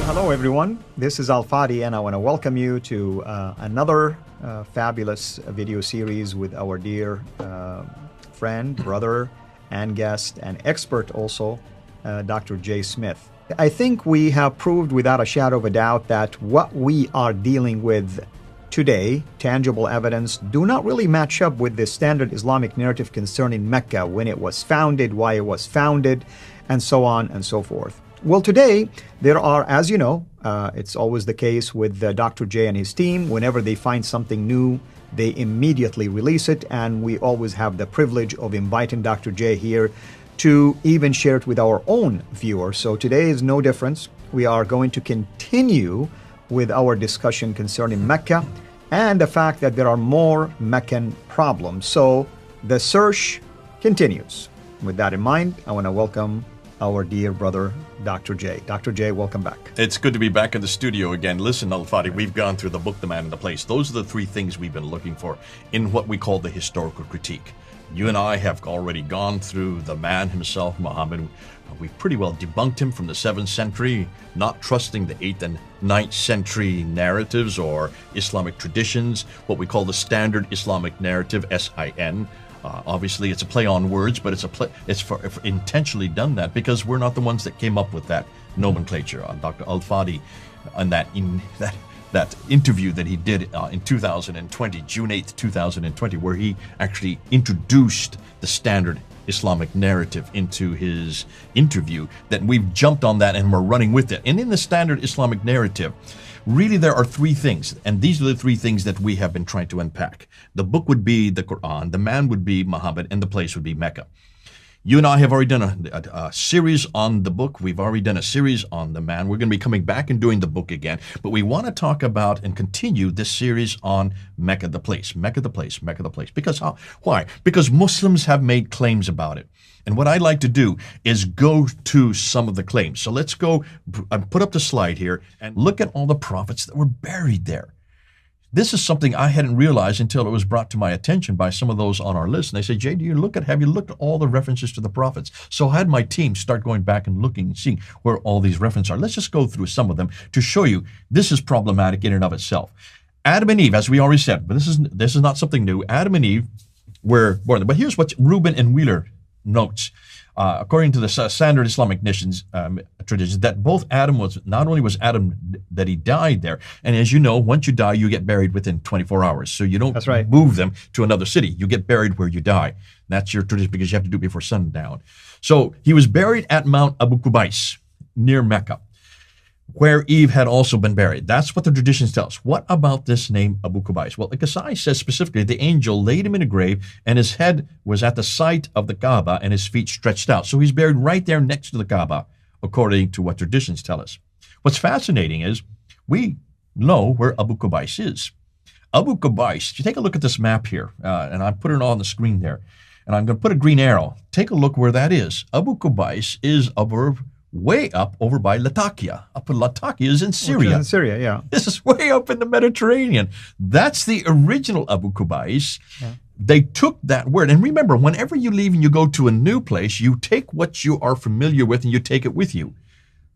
Hello, everyone. This is Al-Fadi, and I want to welcome you to another fabulous video series with our dear friend, brother, and guest, and expert also, Dr. Jay Smith. I think we have proved without a shadow of a doubt that what we are dealing with today, tangible evidence, do not really match up with the standard Islamic narrative concerning Mecca, when it was founded, why it was founded, and so on and so forth. Well, today, there are, as you know, it's always the case with Dr. J and his team. Whenever they find something new, they immediately release it, and we always have the privilege of inviting Dr. J here to even share it with our own viewers. So today is no difference. We are going to continue with our discussion concerning Mecca and the fact that there are more Meccan problems. So the search continues. With that in mind, I want to welcome our dear brother, Dr. J. Dr. J, welcome back. It's good to be back in the studio again. Listen, Al-Fadi, we've gone through the book, The Man and the Place. Those are the three things we've been looking for in what we call the historical critique. You and I have already gone through the man himself, Muhammad. We've pretty well debunked him from the 7th century, not trusting the 8th and 9th century narratives or Islamic traditions, what we call the standard Islamic narrative, S-I-N. Obviously, it's a play on words, but it's for intentionally done that because we're not the ones that came up with that nomenclature. Dr. Al-Fadi, on that interview that he did in 2020, June 8th, 2020, where he actually introduced the standard Islamic narrative into his interview, that we've jumped on that and we're running with it. And in the standard Islamic narrative, really, there are three things, and these are the three things that we have been trying to unpack. The book would be the Quran, the man would be Muhammad, and the place would be Mecca. You and I have already done a series on the book. We've already done a series on the man. We're going to be coming back and doing the book again. But we want to talk about and continue this series on Mecca, the place. Mecca, the place. Mecca, the place. Because how? Why? Because Muslims have made claims about it. And what I'd like to do is go to some of the claims. So let's go and put up the slide here and look at all the prophets that were buried there. This is something I hadn't realized until it was brought to my attention by some of those on our list. And they said, Jay, have you looked at all the references to the prophets? So I had my team start going back and looking and seeing where all these references are. Let's just go through some of them to show you this is problematic in and of itself. Adam and Eve, as we already said, but this is not something new. Adam and Eve were born. But here's what Reuben and Wheeler notes. According to the standard Islamic traditions, that both Adam not only was Adam that he died there, and as you know, once you die, you get buried within 24 hours. So you don't move them to another city. You get buried where you die. That's your tradition because you have to do it before sundown. So he was buried at Mount Abu Qubais near Mecca, where Eve had also been buried. That's what the traditions tell us. What about this name Abu Qubais? Well, Qasai says specifically, the angel laid him in a grave and his head was at the site of the Kaaba and his feet stretched out. So he's buried right there next to the Kaaba, according to what traditions tell us. What's fascinating is we know where Abu Qubais is. Abu Qubais, you take a look at this map here, and I put it on the screen there, and I'm going to put a green arrow. Take a look where that is. Abu Qubais is way up over by Latakia. Latakia is in Syria. Which is in Syria, yeah. This is way up in the Mediterranean. That's the original Abu Qubais. Yeah. They took that word. And remember, whenever you leave and you go to a new place, you take what you are familiar with and you take it with you.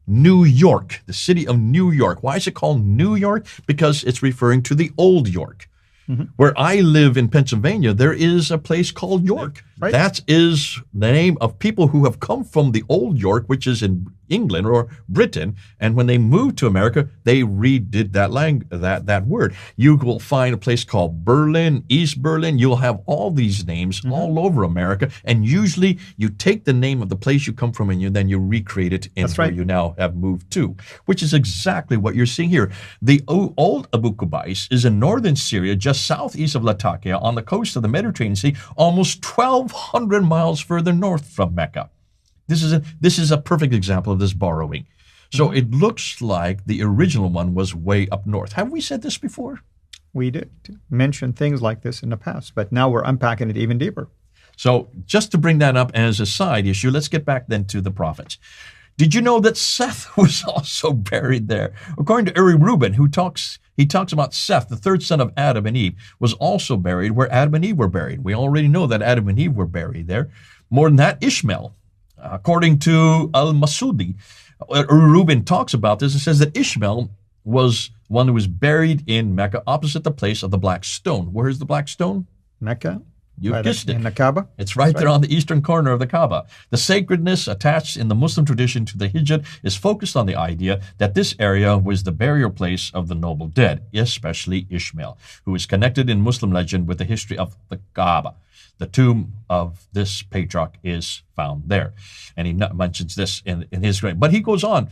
New York, the city of New York. Why is it called New York? Because it's referring to the old York. Mm-hmm. Where I live in Pennsylvania, there is a place called York. Right. That is the name of people who have come from the old York, which is in England or Britain. And when they moved to America, they redid that word. You will find a place called Berlin, East Berlin. You'll have all these names all over America. And usually you take the name of the place you come from and then you recreate it in where you now have moved to, which is exactly what you're seeing here. The old Abu Qubais is in northern Syria, just southeast of Latakia on the coast of the Mediterranean Sea, almost 1,200 miles further north from Mecca. This is a perfect example of this borrowing. So it looks like the original one was way up north. Have we said this before? We did mention things like this in the past, but now we're unpacking it even deeper. So just to bring that up as a side issue, let's get back then to the prophets. Did you know that Seth was also buried there? According to Uri Reuben, he talks about Seth, the third son of Adam and Eve, was also buried where Adam and Eve were buried. We already know that Adam and Eve were buried there. More than that, Ishmael, according to Al-Masudi, Reuben talks about this and says that Ishmael was one who was buried in Mecca opposite the place of the black stone. Where is the black stone? Mecca? You guessed it. In the Kaaba? It's right there on the eastern corner of the Kaaba. The sacredness attached in the Muslim tradition to the Hijr is focused on the idea that this area was the burial place of the noble dead, especially Ishmael, who is connected in Muslim legend with the history of the Kaaba. The tomb of this patriarch is found there. And he mentions this in his grave. But he goes on,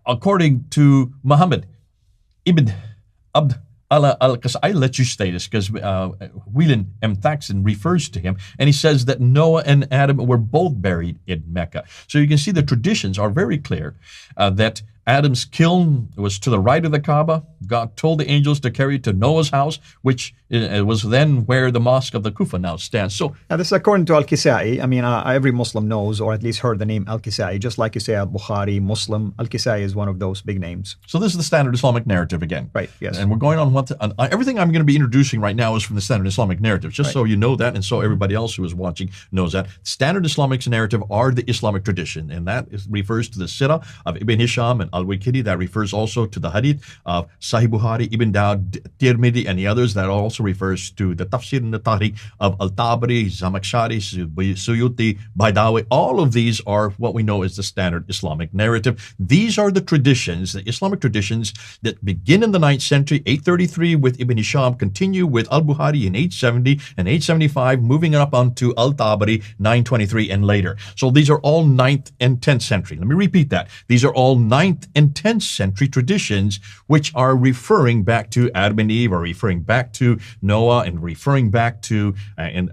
according to Muhammad ibn Abd Allah al-Qasai, I let you say this because Whelan M. Thaxton refers to him, and he says that Noah and Adam were both buried in Mecca. So you can see the traditions are very clear that Adam's kiln was to the right of the Kaaba. God told the angels to carry it to Noah's house, which was then where the Mosque of the Kufa now stands. So this is according to Al-Kisai. I mean, every Muslim knows, or at least heard the name Al-Kisai. Just like you say Al-Bukhari, Muslim, Al-Kisai is one of those big names. So this is the standard Islamic narrative again. Right, yes. And we're going on everything I'm going to be introducing right now is from the standard Islamic narrative, just so you know that, and so everybody else who is watching knows that. Standard Islamic narrative are the Islamic tradition, and that refers to the Sirah of Ibn Hisham and Al-Waqidi. That refers also to the Hadith of Sahih Bukhari, Ibn Dawud, Tirmidhi, and the others. That also refers to the Tafsir and the Tariq of Al-Tabari, Zamakhshari, Suyuti, Baidawi. All of these are what we know as the standard Islamic narrative. These are the traditions, the Islamic traditions that begin in the 9th century, 833 with Ibn Hisham, continue with Al-Bukhari in 870 and 875, moving up onto Al-Tabari, 923 and later. So these are all 9th and 10th century. Let me repeat that. These are all 9th and 10th century traditions which are referring back to Adam and Eve, or referring back to Noah, and referring back to, in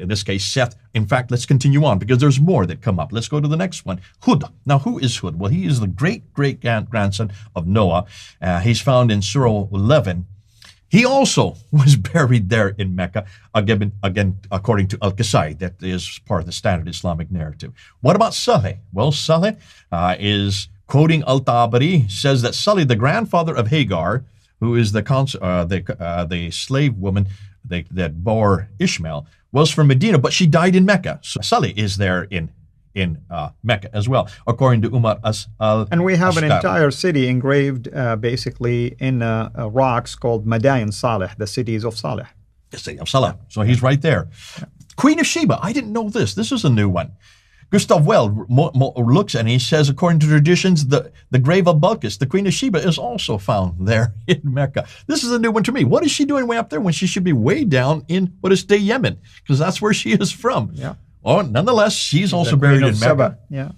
this case, Seth. In fact, let's continue on because there's more that come up. Let's go to the next one. Hud. Now, who is Hud? Well, he is the great-great-grandson of Noah. He's found in Surah 11. He also was buried there in Mecca, again according to Al-Qasai. That is part of the standard Islamic narrative. What about Saleh? Well, Saleh is, quoting Al-Tabari, says that Saleh, the grandfather of Hagar, who is the slave woman that bore Ishmael, was from Medina, but she died in Mecca. So Saleh is there in Mecca as well, according to Umar al-Ashqar. And we have an entire city engraved basically in rocks called Madain Saleh, the cities of Saleh. The city of Saleh. So he's right there. Yeah. Queen of Sheba. I didn't know this. This is a new one. Gustav Well looks and he says, according to traditions, the grave of Balkis, the Queen of Sheba, is also found there in Mecca. This is a new one to me. What is she doing way up there when she should be way down in what is today Yemen? Because that's where she is from. Yeah. Oh, nonetheless, she's also buried in Mecca. Yeah.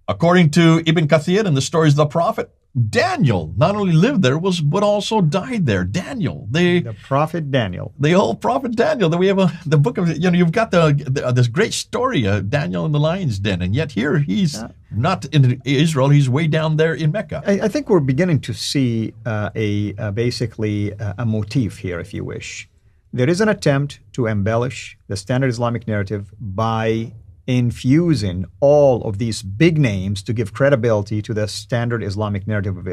According to Ibn Kathir and the stories of the Prophet, Daniel not only lived there, but also died there. Daniel, the prophet Daniel, the old prophet Daniel. That we have the book of, you've got this great story of Daniel in the lion's den, and yet here he's not in Israel. He's way down there in Mecca. I think we're beginning to see basically a motif here, if you wish. There is an attempt to embellish the standard Islamic narrative by infusing all of these big names to give credibility to the standard Islamic narrative,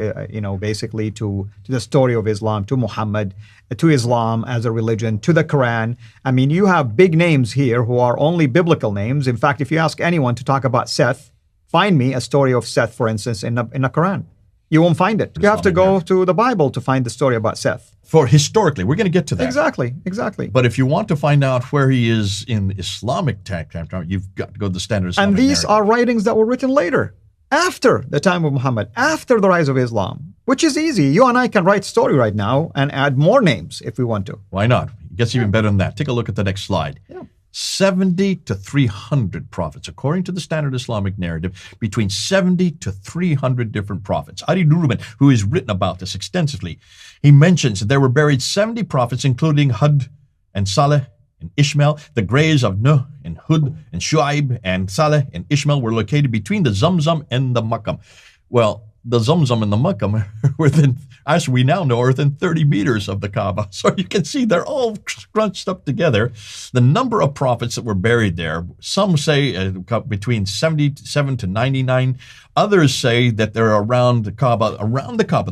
basically to the story of Islam, to Muhammad, to Islam as a religion, to the Quran. I mean, you have big names here who are only biblical names. In fact, if you ask anyone to talk about Seth, find me a story of Seth, for instance, in the Quran. You won't find it. You have to go to the Bible to find the story about Seth. For historically, we're going to get to that. Exactly. But if you want to find out where he is in Islamic time, you've got to go to the standard Islamic narrative. And these are writings that were written later, after the time of Muhammad, after the rise of Islam, which is easy. You and I can write story right now and add more names if we want to. Why not? It gets even better than that. Take a look at the next slide. Yeah. 70 to 300 prophets, according to the standard Islamic narrative, between 70 to 300 different prophets. Ali Rubin, who has written about this extensively, he mentions that there were buried 70 prophets, including Hud and Saleh and Ishmael. The graves of Nuh and Hud and Shu'aib and Saleh and Ishmael were located between the Zamzam and the Makam. Well, the Zamzam and the Makam are within, as we now know, are within 30 meters of the Kaaba. So you can see they're all scrunched up together. The number of prophets that were buried there, some say between 77 to 99. Others say that they're around the Kaaba.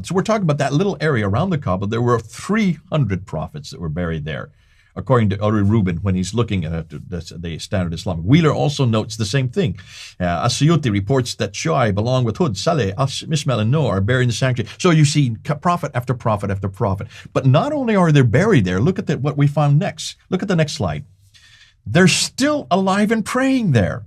So we're talking about that little area around the Kaaba. There were 300 prophets that were buried there, according to Uri Rubin when he's looking at the Standard Islamic. Wheeler also notes the same thing. As-Suyuti reports that Shuaib, along with Hud, Saleh, Ishmael, and Noah, are buried in the sanctuary. So you see prophet after prophet after prophet. But not only are they buried there, look at what we found next. Look at the next slide. They're still alive and praying there.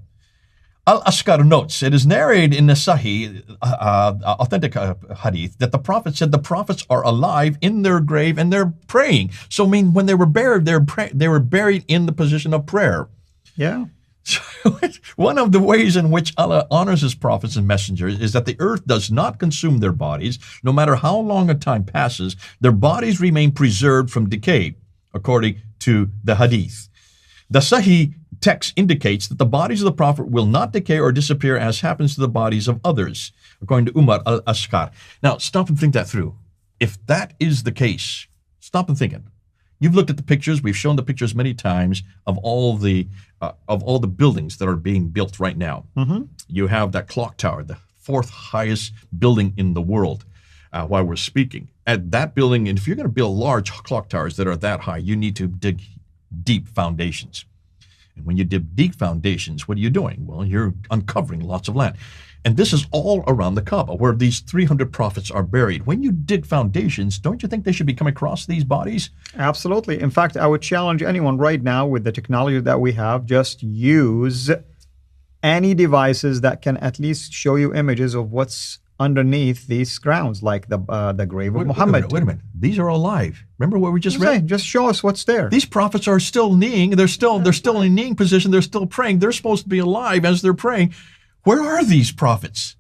Al-Ashkar notes, it is narrated in the Sahih, authentic hadith, that the Prophet said the prophets are alive in their grave and they're praying. So, I mean, when they were buried, they were buried in the position of prayer. Yeah. So, one of the ways in which Allah honors His prophets and messengers is that the earth does not consume their bodies. No matter how long a time passes, their bodies remain preserved from decay, according to the hadith. The Sahih text indicates that the bodies of the Prophet will not decay or disappear as happens to the bodies of others, according to Umar al-Ashkar. Now, stop and think that through. If that is the case, stop and think it. You've looked at the pictures. We've shown the pictures many times of all the buildings that are being built right now. Mm-hmm. You have that clock tower, the fourth highest building in the world, while we're speaking. At that building, and if you're going to build large clock towers that are that high, you need to dig deep foundations. And when you dig deep foundations, what are you doing? Well, you're uncovering lots of land. And this is all around the Kaaba, where these 300 prophets are buried. When you dig foundations, don't you think they should be coming across these bodies? Absolutely. In fact, I would challenge anyone right now with the technology that we have, just use any devices that can at least show you images of what's underneath these grounds, like the grave of Muhammad. Wait a minute. These are alive. Remember what we just read? Just show us what's there. These prophets are still kneeling. They're still in a kneeling position. They're still praying. They're supposed to be alive as they're praying. Where are these prophets?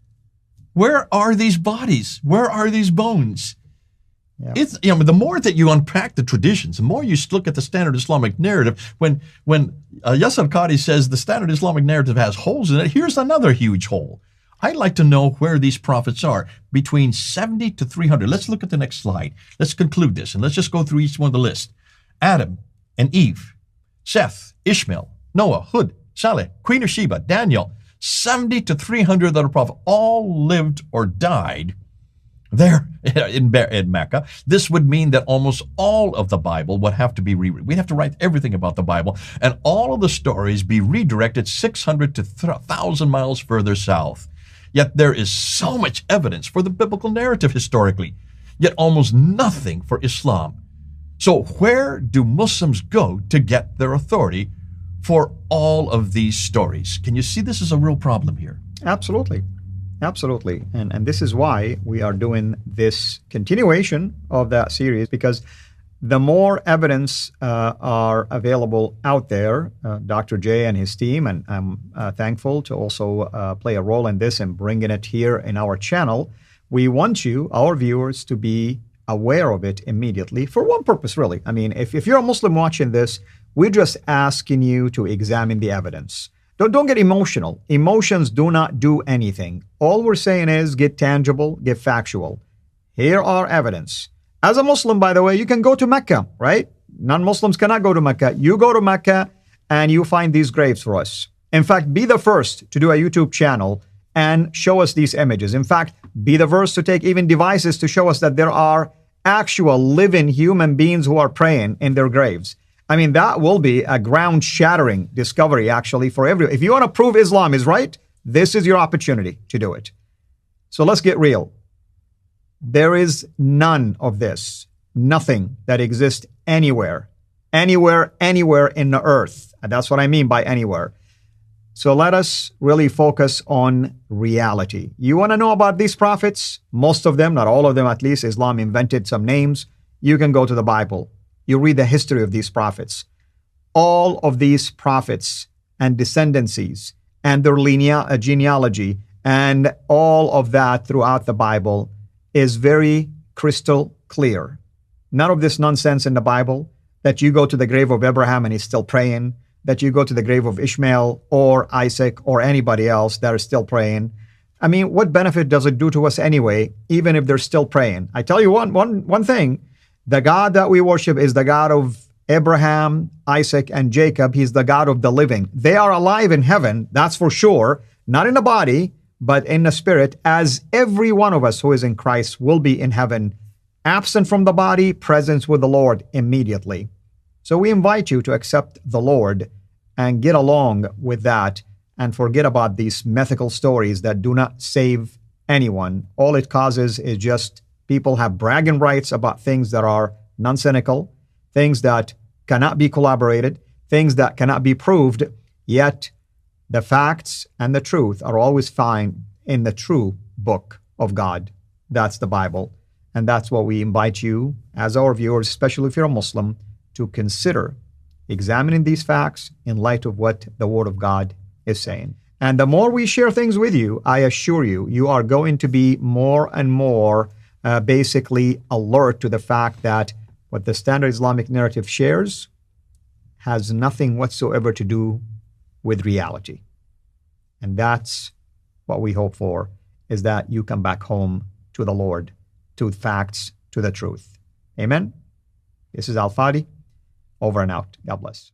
Where are these bodies? Where are these bones? Yeah. It's, the more that you unpack the traditions, the more you look at the standard Islamic narrative. When Yasser Qadi says the standard Islamic narrative has holes in it, here's another huge hole. I'd like to know where these prophets are, between 70 to 300. Let's look at the next slide. Let's conclude this, and let's just go through each one of the list. Adam and Eve, Seth, Ishmael, Noah, Hud, Saleh, Queen of Sheba, Daniel, 70 to 300 that are prophets, all lived or died there in Mecca. This would mean that almost all of the Bible would have to be rewritten. We'd have to write everything about the Bible, and all of the stories be redirected 600 to 1,000 miles further south. Yet there is so much evidence for the biblical narrative historically, yet almost nothing for Islam. So where do Muslims go to get their authority for all of these stories? Can you see this is a real problem here? Absolutely. Absolutely. And this is why we are doing this continuation of that series, because the more evidence are available out there, Dr. J and his team, and I'm thankful to also play a role in this and bringing it here in our channel. We want you, our viewers, to be aware of it immediately for one purpose, really. I mean, if you're a Muslim watching this, we're just asking you to examine the evidence. Don't get emotional. Emotions do not do anything. All we're saying is get tangible, get factual. Here are evidence. As a Muslim, by the way, you can go to Mecca, right? Non-Muslims cannot go to Mecca. You go to Mecca and you find these graves for us. In fact, be the first to do a YouTube channel and show us these images. In fact, be the first to take even devices to show us that there are actual living human beings who are praying in their graves. I mean, that will be a ground-shattering discovery, actually, for everyone. If you want to prove Islam is right, this is your opportunity to do it. So let's get real. There is none of this, nothing that exists anywhere in the earth. And that's what I mean by anywhere. So let us really focus on reality. You want to know about these prophets? Most of them, not all of them at least, Islam invented some names. You can go to the Bible. You read the history of these prophets. All of these prophets and descendancies and their genealogy and all of that throughout the Bible is very crystal clear. None of this nonsense in the Bible that you go to the grave of Abraham and he's still praying, that you go to the grave of Ishmael or Isaac or anybody else that is still praying. I mean, what benefit does it do to us anyway, even if they're still praying? I tell you one thing, the God that we worship is the God of Abraham, Isaac, and Jacob. He's the God of the living. They are alive in heaven, that's for sure, not in the body, but in the spirit, as every one of us who is in Christ will be in heaven, absent from the body, presence with the Lord immediately. So we invite you to accept the Lord and get along with that and forget about these mythical stories that do not save anyone. All it causes is just people have bragging rights about things that are nonsensical, things that cannot be collaborated, things that cannot be proved, yet the facts and the truth are always found in the true book of God. That's the Bible. And that's what we invite you, as our viewers, especially if you're a Muslim, to consider examining these facts in light of what the Word of God is saying. And the more we share things with you, I assure you, you are going to be more and more basically alert to the fact that what the standard Islamic narrative shares has nothing whatsoever to do with reality. And that's what we hope for, is that you come back home to the Lord, to the facts, to the truth. Amen? This is Al-Fadi, over and out. God bless.